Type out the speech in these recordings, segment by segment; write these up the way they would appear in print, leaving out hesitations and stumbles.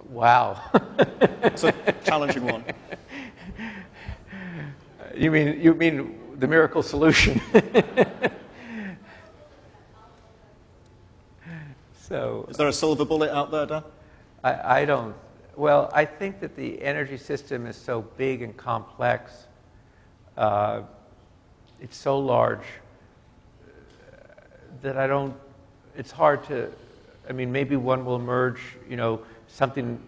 Wow. It's a challenging one. You mean the miracle solution? So Is there a silver bullet out there, Dan? I don't. Well, I think that the energy system is so big and complex. It's so large that I don't. It's hard to. I mean, maybe one will emerge. Something.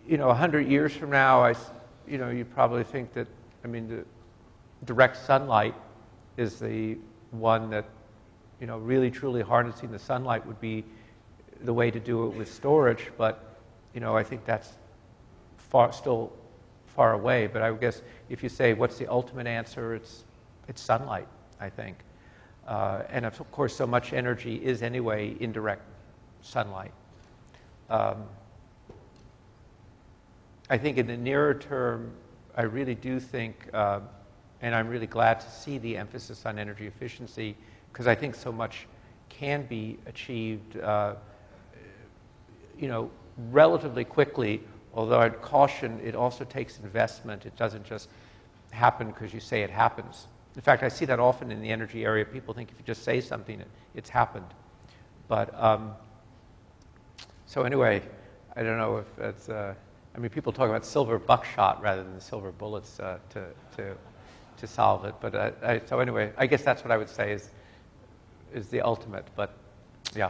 100 years from now, you probably think that. I mean, the direct sunlight is the one that. Really truly harnessing the sunlight would be the way to do it with storage, but I think that's still far away. But I would guess if you say what's the ultimate answer, it's sunlight, I think. And of course, so much energy is anyway indirect sunlight. I think in the nearer term, I really do think, and I'm really glad to see the emphasis on energy efficiency, because I think so much can be achieved, relatively quickly, although I'd caution it also takes investment. It doesn't just happen because you say it happens. In fact, I see that often in the energy area. People think if you just say something, it's happened. But, so anyway, I don't know if that's, people talk about silver buckshot rather than silver bullets to solve it. But so anyway, I guess that's what I would say is the ultimate, but yeah.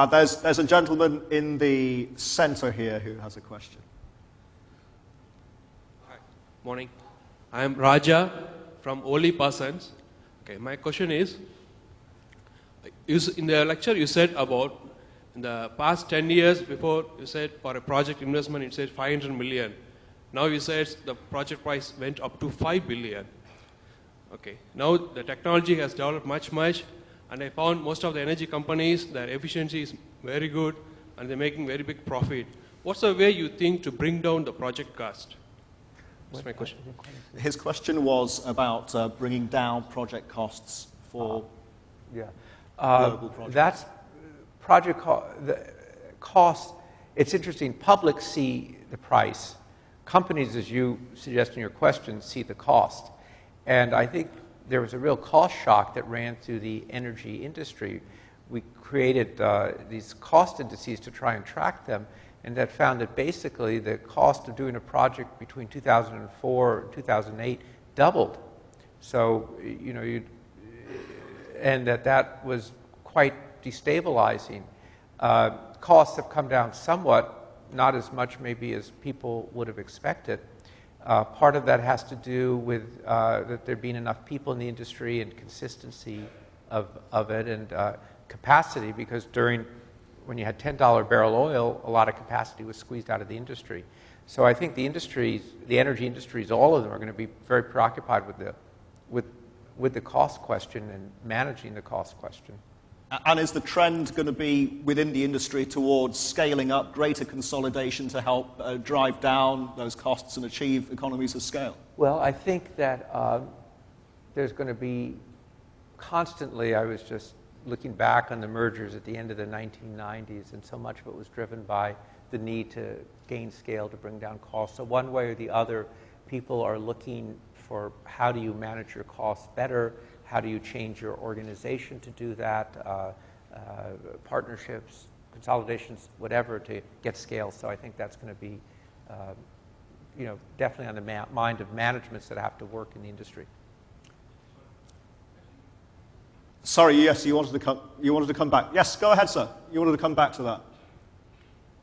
There's a gentleman in the center here who has a question. Hi, morning. I am Raja from Oli Parsons. Okay, my question is, in the lecture you said about in the past 10 years before, you said for a project investment, it said 500 million. Now you said the project price went up to 5 billion. Okay. Now the technology has developed much, and I found most of the energy companies, their efficiency is very good, and they're making very big profit. What's the way you think to bring down the project cost? That's my question. His question was about bringing down project costs for global projects. That's project cost. It's interesting. Publics see the price. Companies, as you suggest in your question, see the cost. And I think there was a real cost shock that ran through the energy industry. We created these cost indices to try and track them, and that found that basically the cost of doing a project between 2004 and 2008 doubled. So, and that was quite destabilizing. Costs have come down somewhat, not as much maybe as people would have expected. Part of that has to do with that there being enough people in the industry and consistency of it and capacity, because when you had $10 barrel oil, a lot of capacity was squeezed out of the industry. So I think the energy industries, all of them are going to be very preoccupied with the cost question and managing the cost question. And is the trend going to be within the industry towards scaling up, greater consolidation to help drive down those costs and achieve economies of scale? Well, I think that there's going to be constantly, I was just looking back on the mergers at the end of the 1990s, and so much of it was driven by the need to gain scale to bring down costs. So one way or the other, people are looking for how do you manage your costs better. How do you change your organization to do that? Partnerships, consolidations, whatever, to get scale. So I think that's going to be, definitely on the mind of managements that have to work in the industry. Sorry, yes, you wanted to come back. Yes, go ahead, sir. You wanted to come back to that.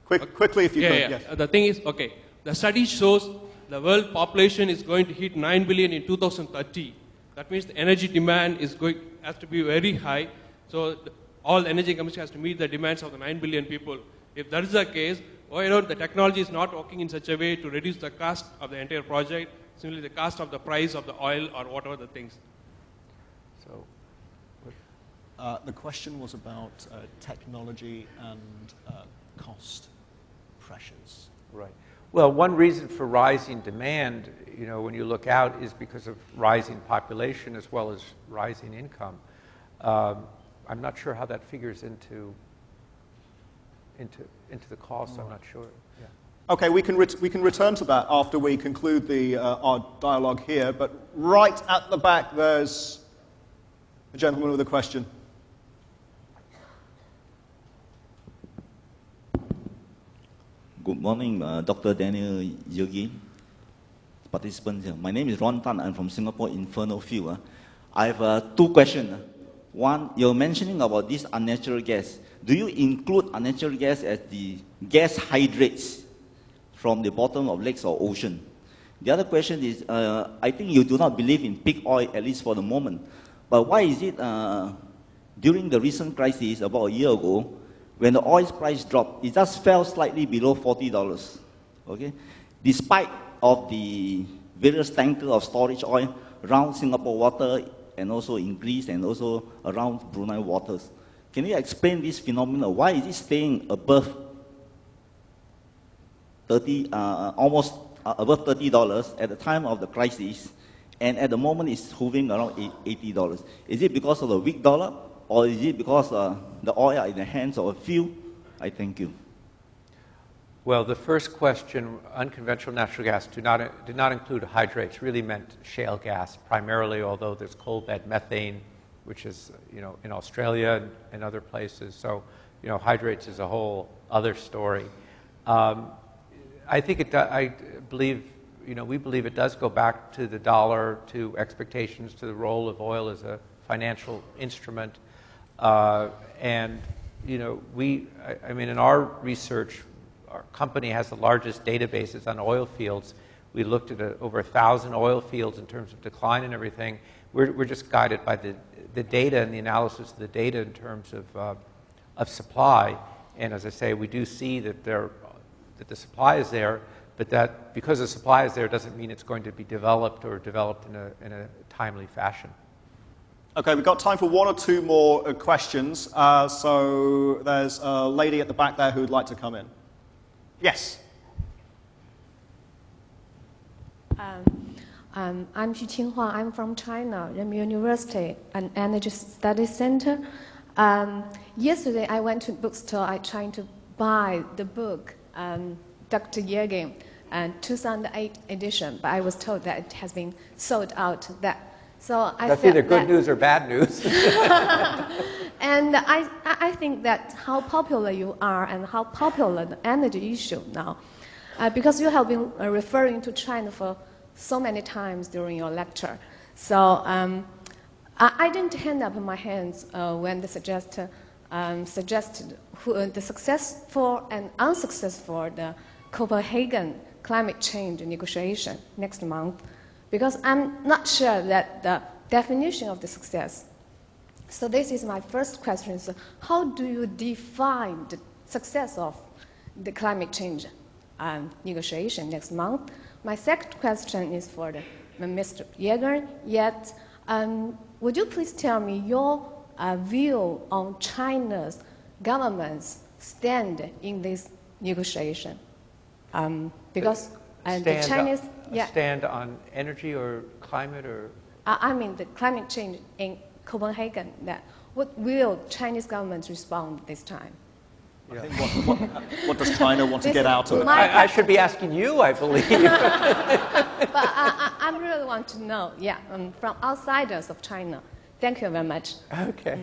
Quickly, if you could. Yeah. Yes. The thing is, okay, the study shows the world population is going to hit 9 billion in 2030. That means the energy demand has to be very high. So all energy companies has to meet the demands of the 9 billion people. If that is the case, why not the technology is not working in such a way to reduce the cost of the entire project, simply the cost of the price of the oil or whatever the things. So the question was about technology and cost pressures. Right. Well, one reason for rising demand, when you look out, is because of rising population as well as rising income. I'm not sure how that figures into the cost. I'm not sure. Yeah. Okay, we can return to that after we conclude our dialogue here. But right at the back, there's a gentleman with a question. Good morning, Dr. Daniel Yergin, participants here. My name is Ron Tan. I'm from Singapore Inferno Field. I have 2 questions. One, you're mentioning about this unnatural gas. Do you include unnatural gas as the gas hydrates from the bottom of lakes or ocean? The other question is, I think you do not believe in peak oil, at least for the moment. But why is it during the recent crisis about a year ago, when the oil price dropped, it just fell slightly below $40, okay? Despite of the various tankers of storage oil around Singapore water and also in Greece and also around Brunei waters. Can you explain this phenomenon? Why is it staying above almost above $30 at the time of the crisis, and at the moment it's hovering around $80? Is it because of the weak dollar, or is it because the oil are in the hands of a few? I thank you. Well, the first question, unconventional natural gas, did not include hydrates. Really meant shale gas primarily, although there's coal bed methane, which is in Australia and other places. So hydrates is a whole other story. I think I believe we believe it does go back to the dollar, to expectations, to the role of oil as a financial instrument. And in our research, our company has the largest databases on oil fields. We looked at over 1,000 oil fields in terms of decline and everything. We're just guided by the data and the analysis of the data in terms of supply. And as I say, we do see that the supply is there, but that because the supply is there doesn't mean it's going to be developed in a timely fashion. Okay, we've got time for 1 or 2 more questions. So there's a lady at the back there who'd like to come in. Yes. I'm Xu Qinghua. I'm from China, Renmin University, an Energy Studies Center. Yesterday, I went to a bookstore. I tried to buy the book, Dr. Yergin, 2008 edition, but I was told that it has been sold out. That's either good news or bad news. And I think that how popular you are and how popular the energy issue now, because you have been referring to China for so many times during your lecture. So I didn't hand up my hands when they suggested the successful and unsuccessful the Copenhagen climate change negotiation next month, because I'm not sure that the definition of the success. So this is my first question. So how do you define the success of the climate change negotiation next month? My second question is for Mr. Yergin. Would you please tell me your view on China's government's stand in this negotiation? Because the Chinese... Stand on energy or climate or... I mean the climate change in Copenhagen. What will Chinese government respond this time? I think what does China want to get out of it? I should be asking you, I believe. But I really want to know, from outsiders of China. Thank you very much. Okay.